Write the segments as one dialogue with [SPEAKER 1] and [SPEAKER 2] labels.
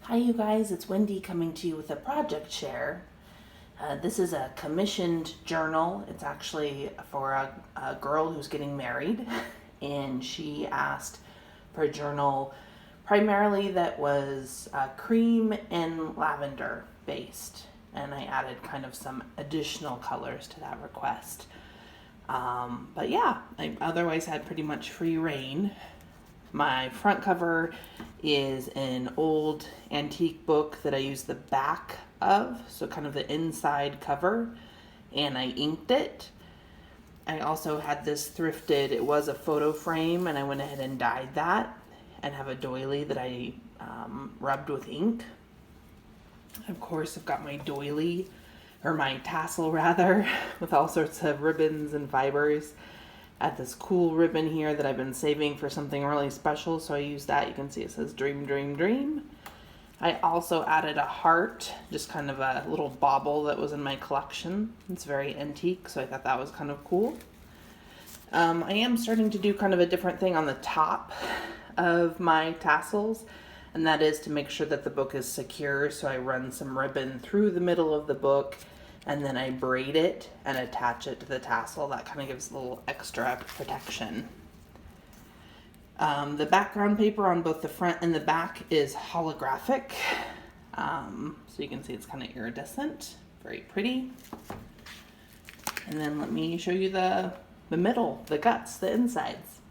[SPEAKER 1] Hi you guys, it's Wendy coming to you with a project share. This is a commissioned journal. It's actually for a girl who's getting married, and she asked for a journal primarily that was cream and lavender based, and I added kind of some additional colors to that request. But yeah, I otherwise had pretty much free reign. My front cover is an old antique book that I used the back of, so kind of the inside cover, and I inked it. I also had this thrifted, it was a photo frame, and I went ahead and dyed that, and have a doily that I rubbed with ink. Of course, I've got my doily, or my tassel rather, with all sorts of ribbons and fibers. I had this cool ribbon here that I've been saving for something really special, so I used that. You can see it says dream, dream, dream. I also added a heart, just kind of a little bauble that was in my collection. It's very antique, so I thought that was kind of cool. I am starting to do kind of a different thing on the top of my tassels, and that is to make sure that the book is secure. So I run some ribbon through the middle of the book, and then I braid it and attach it to the tassel. That kind of gives a little extra protection. The background paper on both the front and the back is holographic. So you can see it's kind of iridescent, very pretty. And then let me show you the middle, the guts, the insides.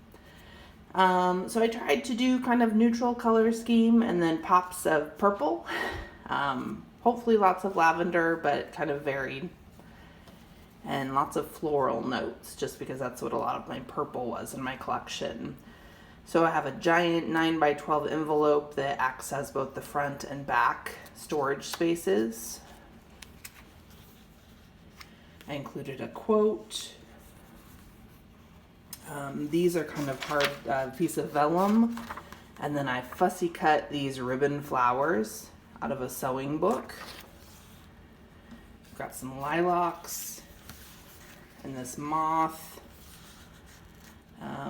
[SPEAKER 1] So I tried to do kind of neutral color scheme and then pops of purple. Hopefully lots of lavender, but kind of varied. And lots of floral notes, just because that's what a lot of my purple was in my collection. So I have a giant 9x12 envelope that acts as both the front and back storage spaces. I included a quote. These are kind of hard piece of vellum. And then I fussy cut these ribbon flowers out of a sewing book. I've got some lilacs and this moth. I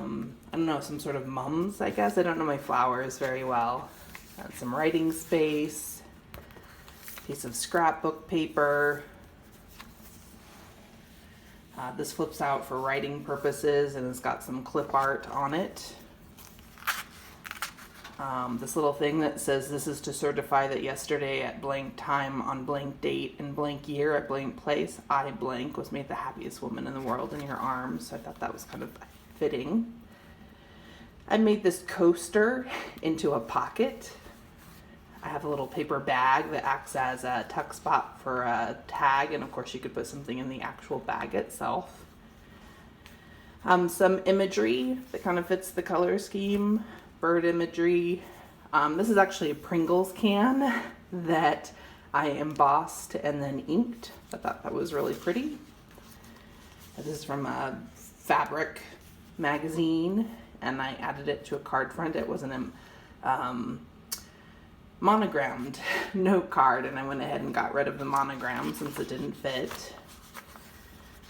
[SPEAKER 1] don't know, some sort of mums, I guess. I don't know my flowers very well. Got some writing space, piece of scrapbook paper. This flips out for writing purposes, and it's got some clip art on it. This little thing that says this is to certify that yesterday at blank time on blank date and blank year at blank place, I blank was made the happiest woman in the world in your arms. So I thought that was kind of fitting. I made this coaster into a pocket. I have a little paper bag that acts as a tuck spot for a tag, and of course you could put something in the actual bag itself. Some imagery that kind of fits the color scheme. Bird imagery. This is actually a Pringles can that I embossed and then inked. I thought that was really pretty. This is from a fabric magazine, and I added it to a card front. It was an monogrammed note card, and I went ahead and got rid of the monogram since it didn't fit.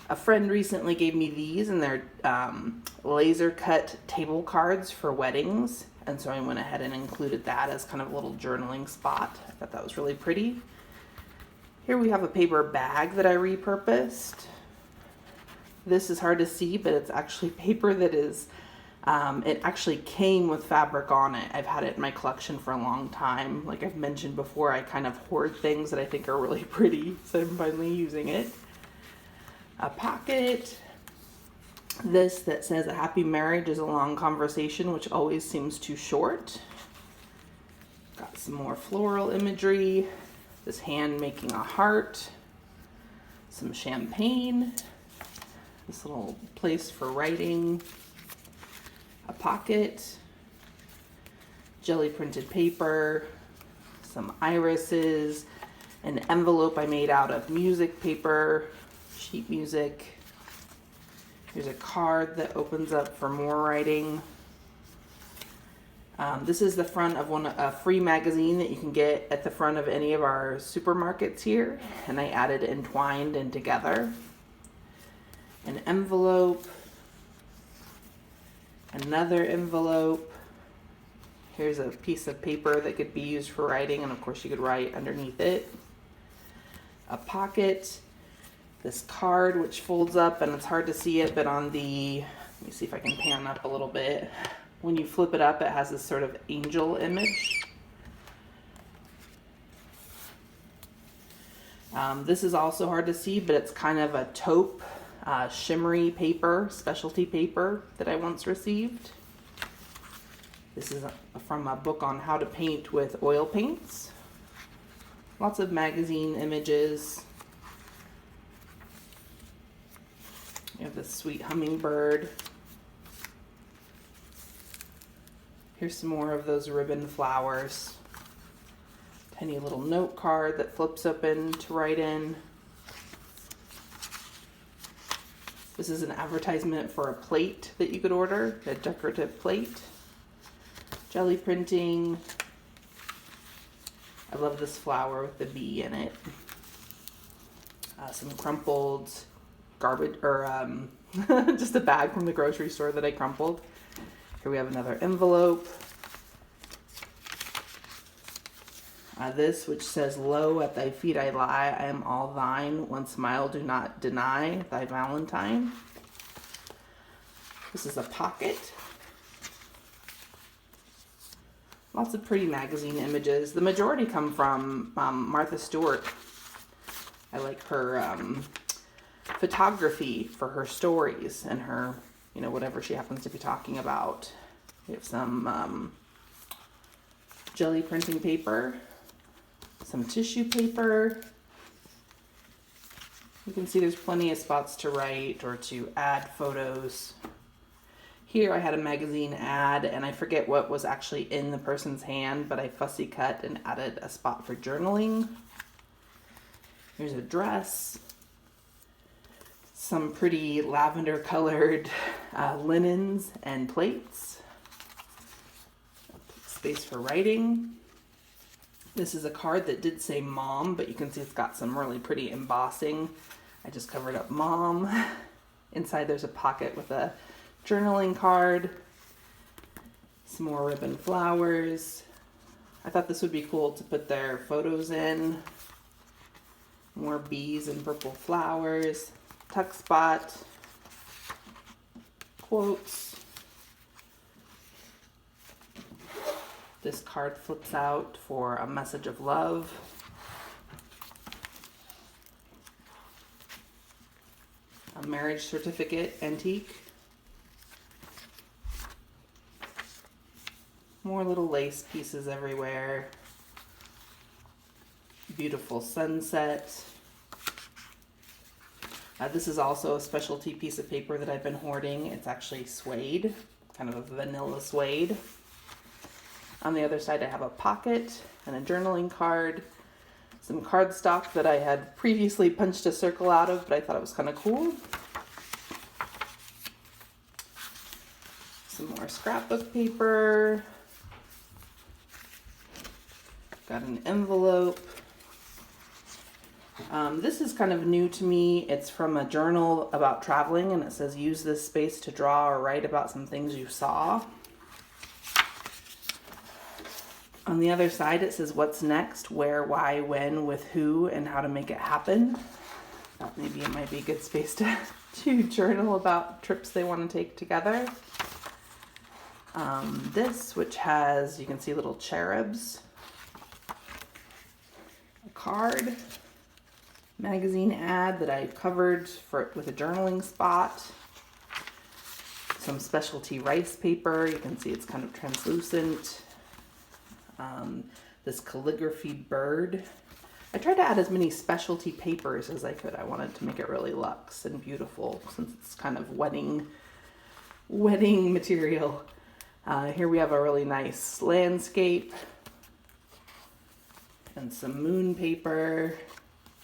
[SPEAKER 1] A friend recently gave me these, and they're laser cut table cards for weddings. And so I went ahead and included that as kind of a little journaling spot. I thought that was really pretty. Here we have a paper bag that I repurposed. This is hard to see, but it's actually paper that is, it actually came with fabric on it. I've had it in my collection for a long time. Like I've mentioned before, I kind of hoard things that I think are really pretty, so I'm finally using it. A pocket. This that says a happy marriage is a long conversation, which always seems too short. Got some more floral imagery. This hand making a heart. Some champagne. This little place for writing. A pocket. Jelly printed paper. Some irises. An envelope I made out of music paper. Sheet music. Here's a card that opens up for more writing. This is the front of a free magazine that you can get at the front of any of our supermarkets here, and I added entwined and together. An envelope, another envelope. Here's a piece of paper that could be used for writing, and of course you could write underneath it. A pocket, this card which folds up, and it's hard to see it, but on the, let me see if I can pan up a little bit. When you flip it up, it has this sort of angel image. This is also hard to see, but it's kind of a taupe, shimmery paper, specialty paper that I once received. This is from a book on how to paint with oil paints. Lots of magazine images. You have this sweet hummingbird. Here's some more of those ribbon flowers. Tiny little note card that flips open to write in. This is an advertisement for a plate that you could order, a decorative plate. Jelly printing. I love this flower with the bee in it. Some crumpled garbage, or just a bag from the grocery store that I crumpled. Here we have another envelope. This, which says, "Lo, at thy feet I lie, I am all thine, one smile do not deny, thy Valentine." This is a pocket. Lots of pretty magazine images. The majority come from Martha Stewart. I like her photography for her stories and her, you know, whatever she happens to be talking about. We have some jelly printing paper, some tissue paper. You can see there's plenty of spots to write or to add photos. Here I had a magazine ad, and I forget what was actually in the person's hand, but I fussy cut and added a spot for journaling. Here's a dress. Some pretty lavender colored linens and plates. Space for writing. This is a card that did say mom, but you can see it's got some really pretty embossing. I just covered up mom. Inside there's a pocket with a journaling card. Some more ribbon flowers. I thought this would be cool to put their photos in. More bees and purple flowers. Tuck spot. Quotes. This card flips out for a message of love. A marriage certificate antique. More little lace pieces everywhere. Beautiful sunset. This is also a specialty piece of paper that I've been hoarding. It's actually suede, kind of a vanilla suede. On the other side I have a pocket and a journaling card. Some cardstock that I had previously punched a circle out of, but I thought it was kind of cool. Some more scrapbook paper. Got an envelope. This is kind of new to me. It's from a journal about traveling, and it says, "Use this space to draw or write about some things you saw." On the other side it says, "What's next, where, why, when, with who, and how to make it happen." Thought maybe it might be a good space to journal about trips they want to take together. This, which has, you can see little cherubs. A card. Magazine ad that I covered with a journaling spot. Some specialty rice paper. You can see it's kind of translucent. This calligraphy bird. I tried to add as many specialty papers as I could. I wanted to make it really luxe and beautiful since it's kind of wedding material. Here we have a really nice landscape and some moon paper,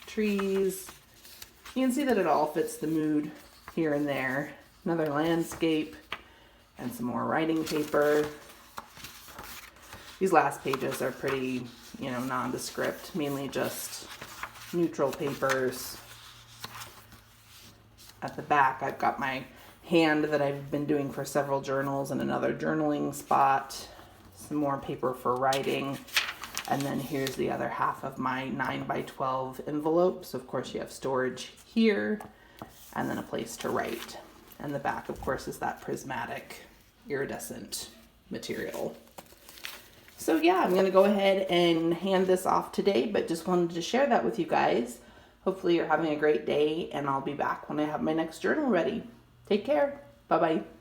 [SPEAKER 1] trees. You can see that it all fits the mood here and there. Another landscape and some more writing paper. These last pages are pretty, nondescript, mainly just neutral papers. At the back, I've got my hand that I've been doing for several journals and another journaling spot. some more paper for writing. And then here's the other half of my 9x12 envelopes. Of course, you have storage here and then a place to write. And the back, of course, is that prismatic iridescent material. So yeah, I'm gonna go ahead and hand this off today, but just wanted to share that with you guys. Hopefully you're having a great day, and I'll be back when I have my next journal ready. Take care. Bye-bye.